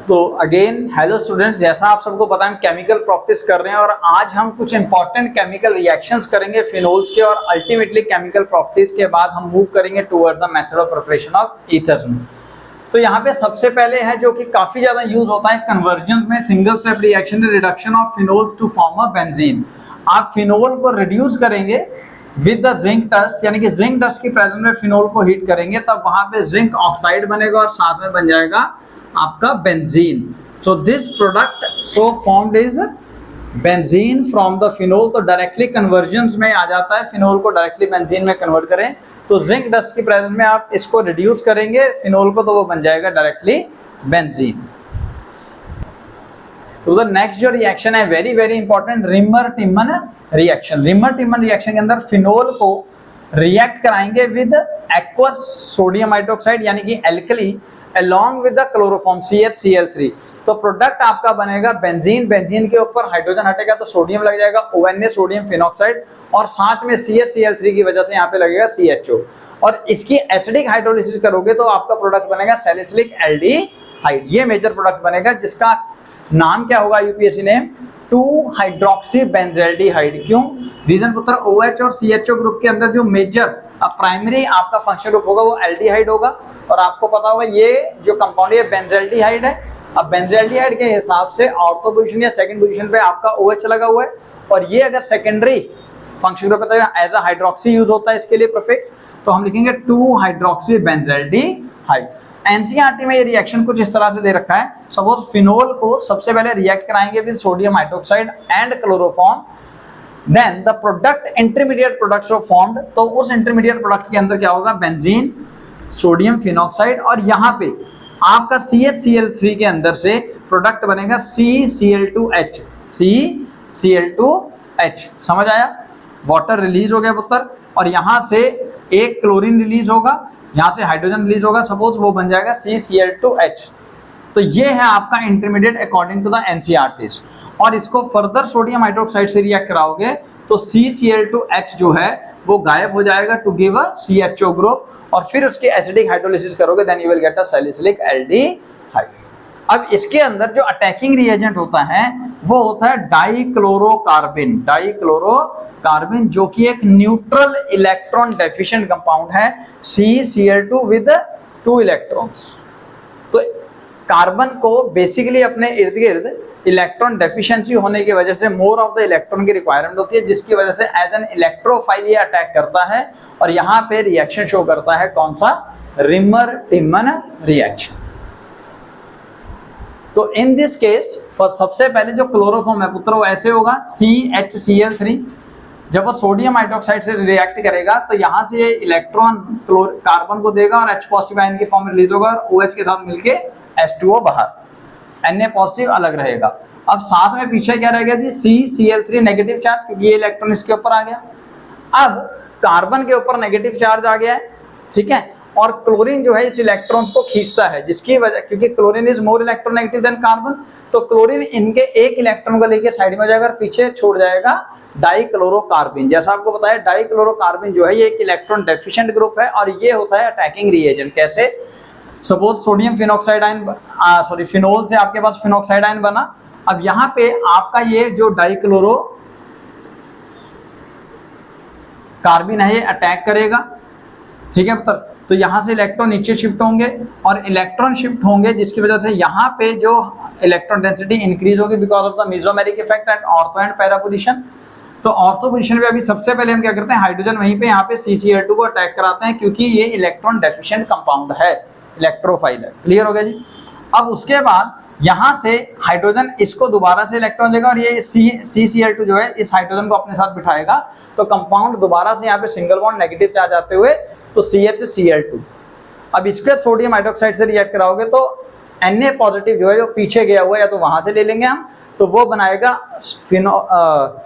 तो again hello students, जैसा आप सबको पता है हम केमिकल प्रॉपर्टीज कर रहे हैं और आज हम कुछ इंपॉर्टेंट केमिकल रिएक्शंस करेंगे फिनोल्स के और अल्टीमेटली केमिकल प्रॉपर्टीज के बाद हम मूव करेंगे toward the method of preparation of ethers में। तो यहाँ पे सबसे पहले है जो कि काफी ज्यादा यूज होता है कन्वर्जन में, single step reaction reduction of phenols to form a benzene. आप फिनोल को रिड्यूस करेंगे विद द जिंक डस्ट, यानी कि जिंक डस्ट की प्रेजेंस में फिनोल को हीट करेंगे तब वहां पे जिंक ऑक्साइड बनेगा और साथ में बन जाएगा आपका benzene. So this product so formed is benzene from the phenol. तो डायरेक्टली कन्वर्जन में आ जाता है, फिनोल को डायरेक्टली बेंजीन में कन्वर्ट करें तो जिंक डस्ट की प्रेजेंस में आप इसको रिड्यूस करेंगे फिनोल को तो वो बन जाएगा डायरेक्टली बेंजीन। तो द नेक्स्ट जो रिएक्शन है very very important, Reimer Tiemann reaction. Reimer Tiemann reaction के अंदर फिनोल को रिएक्ट कराएंगे विद एक्वस सोडियम हाइड्रोक्साइड यानी कि alkali along with the chloroform CHCl3। तो प्रोडक्ट आपका बनेगा बेंजीन। बेंजीन के ऊपर हाइड्रोजन हटेगा तो सोडियम लग जाएगा ONA सोडियम फिनॉक्साइड और साथ में CHCl3 की वजह से यहाँ पे लगेगा CHO और इसकी एसिडिक हाइड्रोलिसिस करोगे तो आपका प्रोडक्ट बनेगा सैलिसिलिक एल्डिहाइड। ये मेजर प्रोडक्ट बनेगा जिसका नाम क्या होगा यूपीएससी ने 2 हाइड्रोक्सी बेंजल्डिहाइड। क्यों? रीजन पुत्र OH और CHO ग्रुप के अंदर जो मेजर प्राइमरी आपका फंक्शन ग्रुप होगा वो एल्डिहाइड होगा और आपको पता होगा ये जो कंपाउंड है बेंजल्डिहाइड है। अब बेंजल्डिहाइड के हिसाब से ऑर्थो पोजीशन या सेकंड पोजीशन पे आपका OH लगा हुआ है और ये अगर सेकेंडरी फंक्शन ग्रुप है तो एज अ हाइड्रोक्सी यूज होता है इसके लिए प्रीफिक्स, तो हम लिखेंगे 2 हाइड्रोक्सी बेंजल्डिहाइड। एनसीईआरटी में ये रिएक्शन कुछ इस तरह से दे रखा है। सपोज फिनोल को सबसे पहले रिएक्ट कराएंगे with sodium hydroxide and chloroform, then the product intermediate products of formed. तो उस इंटरमीडिएट प्रोडक्ट के अंदर क्या होगा? बेंजीन, सोडियम फिनॉक्साइड और यहाँ पे आपका CHCl3 के अंदर से प्रोडक्ट बनेगा CCl2H। CCl2H समझ आया? वाटर रिलीज हो गया पुत्र और यहाँ से एक क्लोरीन रिलीज होगा, यहाँ से हाइड्रोजन रिलीज होगा, सपोज वो बन जाएगा CCl2H। तो ये है आपका intermediate according to the NCERTs. और इसको फर्दर सोडियम हाइड्रोक्साइड से रिएक्ट कराओगे तो CCl2H जो है वो गायब हो जाएगा to give a CHO group और फिर उसकी एसिडिक हाइड्रोलिसिस करोगे then you will get a salicylic aldehyde. अब इसके अंदर जो अटैकिंग रिएजेंट होता है वो होता है डाइक्लोरोकार्बिन। डाइक्लोरोकार्बिन जो कि एक न्यूट्रल इलेक्ट्रॉन डेफिशिएंट कंपाउंड है, CCl2 विद 2 इलेक्ट्रॉन्स। तो कार्बन को बेसिकली अपने इर्द गिर्द इलेक्ट्रॉन डेफिशिएंसी होने की वजह से मोर ऑफ द इलेक्ट्रॉन की रिक्वायरमेंट होती है जिसकी वजह से एज एन इलेक्ट्रोफाइल ये अटैक करता है और यहाँ पे रिएक्शन शो करता है कौन सा? Reimer Tiemann reaction. तो इन दिस केस सबसे पहले जो क्लोरोफॉर्म है पुत्र वो ऐसे होगा CHCl3। जब वो सोडियम हाइड्रोक्साइड से रिएक्ट करेगा तो यहाँ से ये इलेक्ट्रॉन कार्बन को देगा और H पॉजिटिव आयन की फॉर्म में रिलीज होगा और OH के साथ मिलके H2O बाहर, Na पॉजिटिव अलग रहेगा। अब साथ में पीछे क्या रह गया जी? CCl3 नेगेटिव चार्ज, क्योंकि ये इलेक्ट्रॉन इसके ऊपर आ गया। अब कार्बन के ऊपर नेगेटिव चार्ज आ गया है, ठीक है, और क्लोरीन जो है इस इलेक्ट्रॉन्स को खींचता है जिसकी वजह, क्योंकि chlorine is more electronegative than carbon, तो क्लोरीन इनके एक इलेक्ट्रॉन को लेकर साइड में हो जाएगा और पीछे छोड़ जाएगा डाइक्लोरोकार्बिन। जैसा आपको बताया डाइक्लोरोकार्बिन जो है ये एक इलेक्ट्रॉन डेफिशिएंट ग्रुप है और ये होता है अटैकिंग रिएजेंट। कैसे? Suppose sodium phenoxide ion phenol से आपके पास फिनॉक्साइड आयन बना। अब यहाँ पे आपका ये जो डाइक्लोरो कार्बिन है ये अटैक करेगा, ठीक है। तो यहाँ से इलेक्ट्रॉन नीचे शिफ्ट होंगे और इलेक्ट्रॉन शिफ्ट होंगे जिसकी वजह से यहाँ पे जो इलेक्ट्रॉन डेंसिटी इंक्रीज होगी because of the mesomeric effect and ortho and para position. तो ऑर्थो पोजीशन पे अभी सबसे पहले हम क्या करते हैं? हाइड्रोजन वहीं पे यहाँ पे CCl2 को अटैक कराते हैं क्योंकि ये इलेक्ट्रॉन डेफिशिएंट कंपाउंड है, इलेक्ट्रोफाइल है। क्लियर हो गया जी? अब उसके बाद यहाँ से हाइड्रोजन इसको दोबारा से इलेक्ट्रॉन देगा और ये CCl2 जो है इस हाइड्रोजन को अपने साथ बिठाएगा तो कंपाउंड दोबारा से यहाँ पे सिंगल बॉन्ड नेगेटिव चार्ज आते हुए तो CH-Cl2। अब इसके सोडियम हाइड्रोक्साइड से रिएक्ट कराओगे तो Na पॉजिटिव जो है जो पीछे गया हुआ है या तो वहां से ले लेंगे हम, तो वो बनाएगा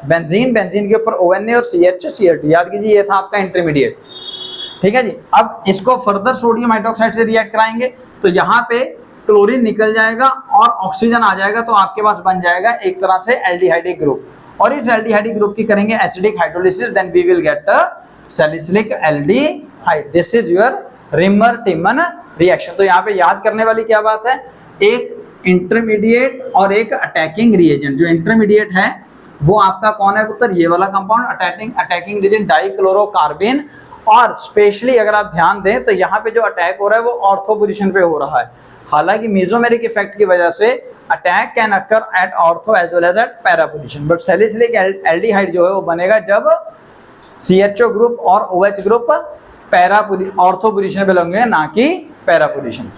बेंजीन। बेंजीन के ऊपर ONA और CH-Cl2। याद कीजिए ये था आपका इंटरमीडिएट, ठीक है जी। अब इसको फर्दर सोडियम हाइड्रोक्साइड से रिएक्ट कराएंगे तो यहाँ पे क्लोरीन निकल जाएगा और ऑक्सीजन आ जाएगा तो आपके पास बन जाएगा एक तरह से एल्डिहाइडिक ग्रुप और इस एल्डिहाइडिक ग्रुप की करेंगे acidic hydrolysis then we will get salicylic aldehyde. This is your Reimer Tiemann reaction. तो यहाँ पे याद करने वाली क्या बात है? एक इंटरमीडिएट और एक अटैकिंग रिएजेंट। जो इंटरमीडिएट है वो आपका कौन है पुत्र, ये वाला कंपाउंड अटैकिंग रिएजेंट डाइक्लोरोकार्बेन। और स्पेशली अगर आप ध्यान दें तो यहाँ पे जो अटैक हो रहा है वो ऑर्थो पोजीशन पे हो रहा है। हालांकि मेसोमेरिक इफेक्ट की वजह से attack can occur at ortho as well as at para position, but salicylic aldehyde जो है वो बनेगा जब CHO ग्रुप और OH ग्रुप ऑर्थो पोजीशन पे लगेंगे, ना कि पैरा पोजीशन।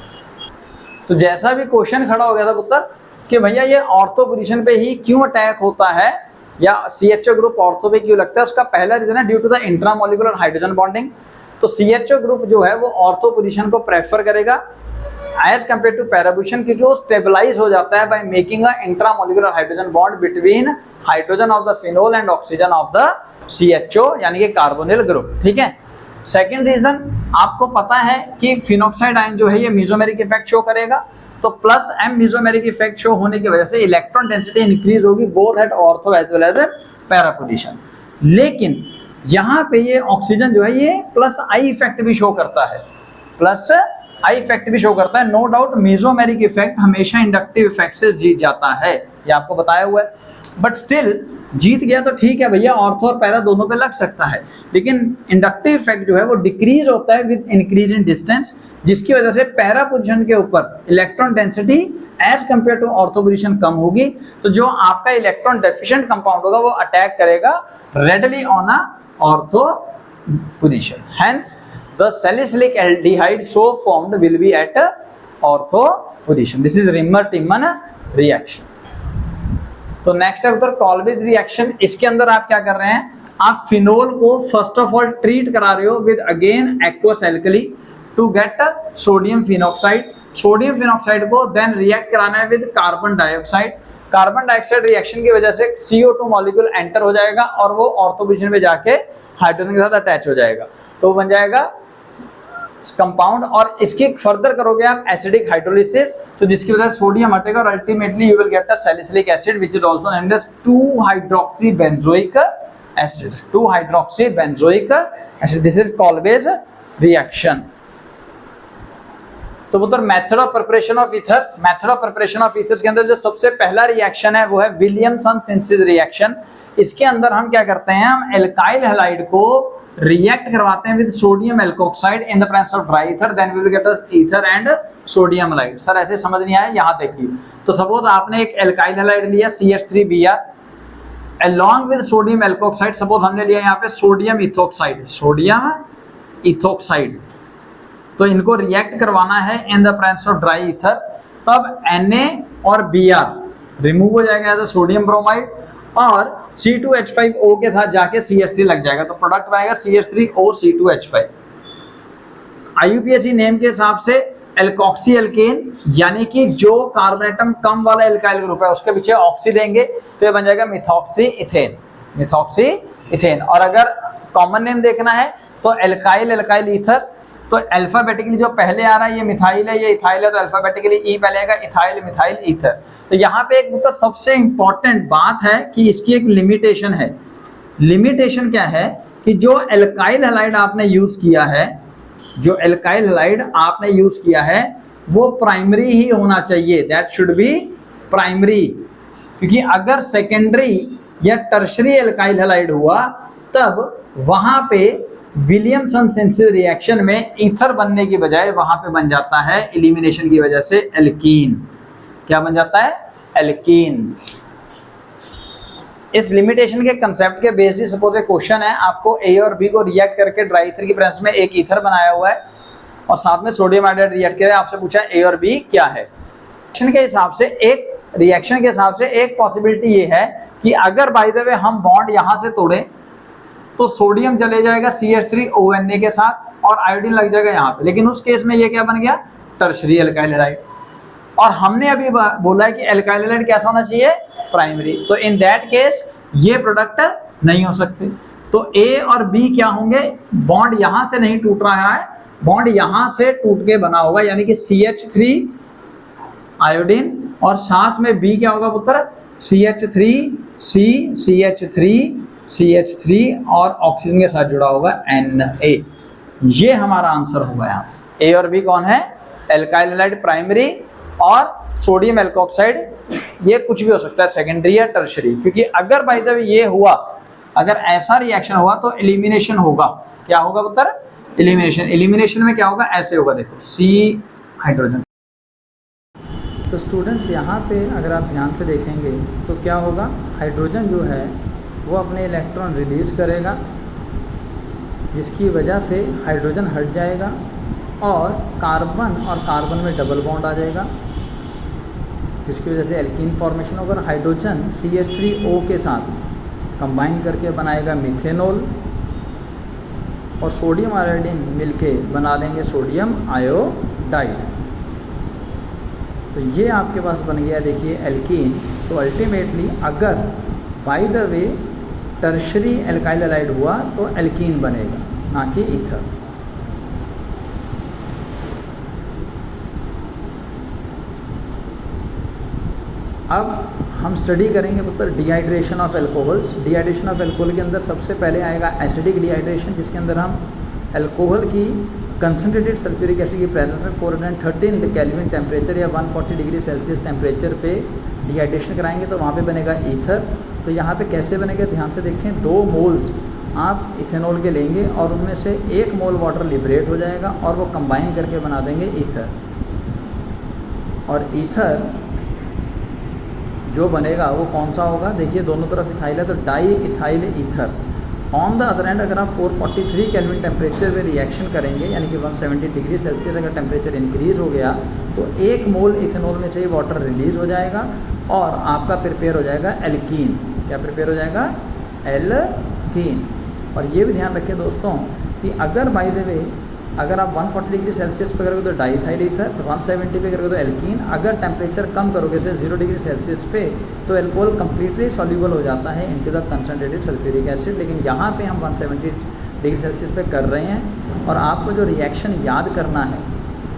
तो जैसा भी क्वेश्चन खड़ा हो गया था पुत्र कि भैया ये ऑर्थो पोजीशन पे ही क्यों अटैक होता है या CHO ग्रुप ऑर्थो पे क्यों लगता है, उसका पहला रीजन है due to the intramolecular hydrogen bonding. तो CHO ग्रुप जो है वो ऑर्थो पोजीशन को प्रेफर करेगा as compare to para position, क्योंकि वो स्टेबलाइज हो जाता है by making a intramolecular hydrogen bond between hydrogen of the phenol and oxygen of the CHO यानी कि कार्बोनिल ग्रुप। ठीक है। सेकेंड रीजन आपको पता है कि फिनॉक्साइड आयन जो है ये मेसोमेरिक इफेक्ट शो करेगा, तो plus M mesomeric effect show होने की वजह से इलेक्ट्रॉन डेंसिटी इंक्रीज होगी both at ortho as well as at para position. लेकिन यहाँ पे ये ऑक्सीजन जो है ये प्लस आई इफेक्ट भी शो करता है, प्लस आई इफेक्ट भी शो करता है। नो डाउट मेसोमेरिक इफेक्ट हमेशा इंडक्टिव इफेक्ट से जीत जाता है, ये आपको बताया हुआ है। बट स्टिल जीत गया तो ठीक है भैया, ऑर्थो और पैरा दोनों पे लग सकता है, लेकिन इंडक्टिव इफेक्ट जो है वो डिक्रीज होता है विद इंक्रीज इन डिस्टेंस, जिसकी वजह से पैरा पोजीशन के ऊपर electron density as compare to ortho position कम होगी। तो जो आपका इलेक्ट्रॉन डेफिशिएंट कंपाउंड होगा वो अटैक करेगा readily on a ortho position. Hence the salicylic aldehyde so formed will be at ortho position. This is Reimer Tiemann reaction. तो next है उधर कॉल्विज रिएक्शन। इसके अंदर आप क्या कर रहे हैं, आप फिनोल को फर्स्ट ऑफ ऑल ट्रीट करा रहे हो with again aqueous alkali to get sodium phenoxide. Sodium phenoxide को देन रिएक्ट कराना है with carbon dioxide. Carbon dioxide reaction की वजह से CO2 मॉलिक्यूल एंटर हो जाएगा और वो ऑर्थो पोजीशन में जाके हाइड्रोजन के साथ अटैच हो जाएगा, तो बन जाएगा कंपाउंड। और इसकी फर्दर करोगे आप एसिडिक हाइड्रोलिसिस, तो जिसकी वजह से सोडियम हटेगा और ultimately you will get a salicylic acid which is also known as two hydroxy benzoic acid. Two hydroxy benzoic acid, this is Kolbe's reaction. तो पुत्र method of preparation of ethers, method of preparation of ethers के अंदर जो सबसे पहला reaction है वो है विलियमसन सिंथेसिस रिएक्शन। इसके अंदर हम क्या करते हैं, हम एल्काइल हैलाइड को रिएक्ट करवाते हैं with sodium alkoxide in the presence of dry ether, then we will get us ether and sodium halide. Sir ऐसे समझ नहीं आया, यहाँ देखिए। तो सपोज आपने एक एल्काइल हैलाइड लिया CH3Br along with sodium alkoxide, suppose हमने लिया यहाँ पे सोडियम इथोक्साइड, सोडियम इथोक्साइड। तो इनको रिएक्ट करवाना है इन the presence of dry ether, तब Na और Br रिमूव हो जाएगा एज अ सोडियम ब्रोमाइड और C2H5O के साथ जाके CH3 लग जाएगा, तो प्रोडक्ट आएगा CH3O C2H5। IUPAC नेम के हिसाब से एल्कोक्सी एल्केन, यानी कि जो कार्बन एटम कम वाला एल्काइल ग्रुप है उसके पीछे ऑक्सी देंगे तो ये बन जाएगा मिथॉक्सी इथेन, मिथॉक्सी इथेन। और अगर कॉमन नेम देखना है तो एल्काइल ईथर, तो अल्फाबेटिकली जो पहले आ रहा है ये मिथाइल है, ये इथाइल है, तो अल्फाबेटिकली ई पहले आएगा, इथाइल मिथाइल ईथर। तो यहाँ पे एक मतलब सबसे इंपॉर्टेंट बात है कि इसकी एक लिमिटेशन है। लिमिटेशन क्या है कि जो एल्काइल हैलाइड आपने यूज किया है, जो एल्काइल हैलाइड आपने यूज किया है वो प्राइमरी ही होना चाहिए, दैट शुड बी प्राइमरी। क्योंकि अगर सेकेंडरी या टर्शरी एल्काइल हैलाइड हुआ तब वहां पे विलियमसन सिंथेसिस रिएक्शन में ईथर बनने की बजाय वहां पे बन जाता है एलिमिनेशन की वजह से एल्कीन। क्या बन जाता है, एल्कीन। इस लिमिटेशन के कंसेप्ट के बेस्ड ही सपोज एक क्वेश्चन है, आपको A और B को रिएक्ट करके ड्राई ईथर की प्रेजेंस में एक ईथर बनाया हुआ है और साथ में सोडियम आयोडाइड रिएक्ट किया है, आपसे पूछा A और B क्या है। रिएक्शन के हिसाब से एक पॉसिबिलिटी ये है कि अगर बाय द वे हम बॉन्ड यहां से तोड़े तो सोडियम चले जाएगा CH3ONA के साथ और आयोडीन लग जाएगा यहाँ पे, लेकिन उस केस में ये क्या बन गया, टर्शरी एल्काइल हैलाइड। और हमने अभी बोला है कि एल्काइल हैलाइड कैसा होना चाहिए, प्राइमरी। तो इन दैट केस ये प्रोडक्ट नहीं हो सकते। तो A और B क्या होंगे, बॉन्ड यहां से नहीं टूट रहा है, बॉन्ड यहां से टूट के बना होगा, यानी कि CH3 आयोडीन और साथ में B क्या होगा पुत्र, CH3 और ऑक्सीजन के साथ जुड़ा होगा Na। ये हमारा आंसर होगा यहाँ। A और B कौन है, एल्काइल हैलाइड प्राइमरी और सोडियम एल्कोक्साइड, ये कुछ भी हो सकता है, सेकेंडरी या टर्शरी, क्योंकि अगर बाय द वे ये हुआ, अगर ऐसा रिएक्शन हुआ तो एलिमिनेशन होगा। क्या होगा उत्तर? एलिमिनेशन। एलिमिनेशन में क्या होगा? ऐसे होगा, देखो सी हाइड्रोजन। तो स्टूडेंट्स यहाँ पे अगर आप ध्यान से देखेंगे तो क्या होगा, हाइड्रोजन जो है वो अपने इलेक्ट्रॉन रिलीज़ करेगा, जिसकी वजह से हाइड्रोजन हट जाएगा और कार्बन में डबल बॉन्ड आ जाएगा, जिसकी वजह से एल्कीन फॉर्मेशन होगा। हाइड्रोजन CH3O के साथ कंबाइन करके बनाएगा मिथेनॉल, और सोडियम आयोडीन मिलके बना देंगे सोडियम आयोडाइड। तो ये आपके पास बन गया, देखिए एल्कीन। तो अल्टीमेटली अगर by the way tertiary alkyl halide हुआ तो एल्कीन बनेगा, ना कि ईथर। अब हम स्टडी करेंगे पुत्र dehydration of alcohols. Dehydration of alcohol के अंदर सबसे पहले आएगा एसिडिक डिहाइड्रेशन, जिसके अंदर हम एल्कोहल की कंसनट्रेटेड सल्फ्यूरिक एसिड की प्रेजेंस में 413 केल्विन टेम्परेचर या 140 डिग्री सेल्सियस टेम्परेचर पे डिहाइड्रेशन कराएंगे, तो वहाँ पे बनेगा ईथर। तो यहाँ पे कैसे बनेगा, ध्यान से देखें, 2 मोल्स आप इथेनॉल के लेंगे और उनमें से 1 मोल वाटर लिबरेट हो जाएगा और वो कंबाइन करके बना देंगे ईथर। और ईथर जो बनेगा वो कौन सा होगा, देखिए दोनों तरफ इथाइल है तो di ethyl ether. On the other and अगर आप 443 केल्विन टेम्परेचर पे रिएक्शन करेंगे, यानी कि 170 डिग्री सेल्सियस अगर टेम्परेचर इंक्रीज हो गया तो 1 मोल इथेनॉल में से ही वाटर रिलीज हो जाएगा और आपका प्रिपेयर हो जाएगा एल्कीन। क्या प्रिपेयर हो जाएगा? एल्कीन। और ये भी ध्यान रखें दोस्तों कि अगर बाय द वे अगर आप 140 डिग्री सेल्सियस पे करोगे तो डाईथाइल ईथर, 170 पे करोगे तो एल्कीन। अगर टेम्परेचर कम करोगे जैसे 0 डिग्री सेल्सियस पे तो एल्कोहल कम्प्लीटली सॉल्यूबल हो जाता है into the concentrated sulphuric acid. लेकिन यहाँ पे हम 170 डिग्री सेल्सियस पे कर रहे हैं और आपको जो रिएक्शन याद करना है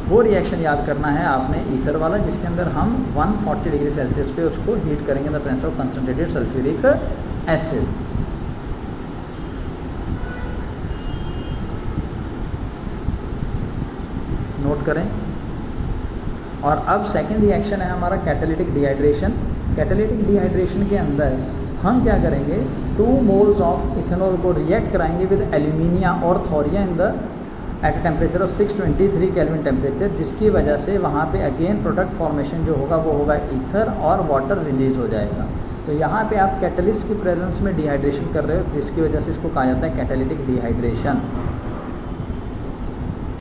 वो रिएक्शन याद करना है आपने ईथर वाला, जिसके अंदर हम 140 डिग्री सेल्सियस पे उसको हीट करेंगे the presence of concentrated sulphuric acid. Note करें। और अब सेकेंड रिएक्शन है हमारा कैटालिटिक डिहाइड्रेशन। कैटालिटिक डिहाइड्रेशन के अंदर हम क्या करेंगे, 2 मोल्स ऑफ इथेनॉल को रिएक्ट कराएंगे विद एल्यूमिनिया और thoria in the at temperature of 623 kelvin temperature, जिसकी वजह से वहाँ पे अगेन प्रोडक्ट फॉर्मेशन जो होगा वो होगा ईथर और वाटर रिलीज हो जाएगा। तो यहाँ पे आप कैटलिस्ट की प्रेजेंस में डिहाइड्रेशन कर रहे हो, जिसकी वजह से इसको कहा जाता है कैटालिटिक डिहाइड्रेशन।